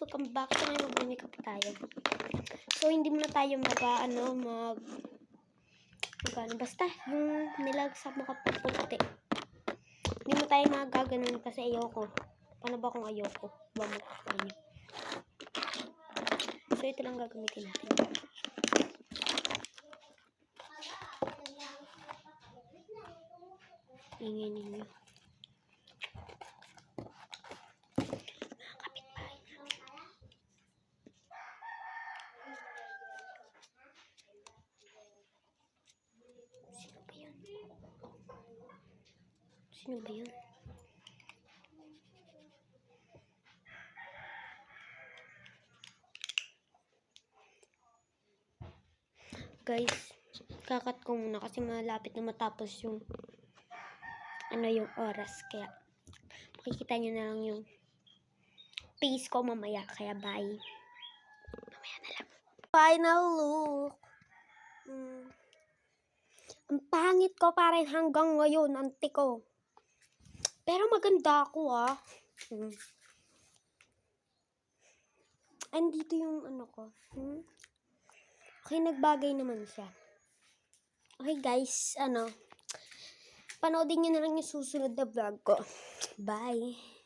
welcome back. So, ngayon mag-makeup tayo. So, hindi muna tayo basta yung nilag sa mukha puputi. Hindi mo tayo magaganon kasi ayoko. Paano ba kung ayoko? Bamukha ko niyo. So, ito lang gagamitin natin. Ingay ninyo. Sino ba yun? Guys, kakat ko muna kasi malapit na matapos yung yung oras. Kaya makikita nyo na lang yung face ko mamaya. Kaya bye. Mamaya na lang. Final look. Ang pangit ko pa rin hanggang ngayon, anti ko. Pero maganda ako andito yung ko. Okay, nagbagay naman siya. Okay guys, panoodin nyo na lang yung susunod na vlog ko. Bye!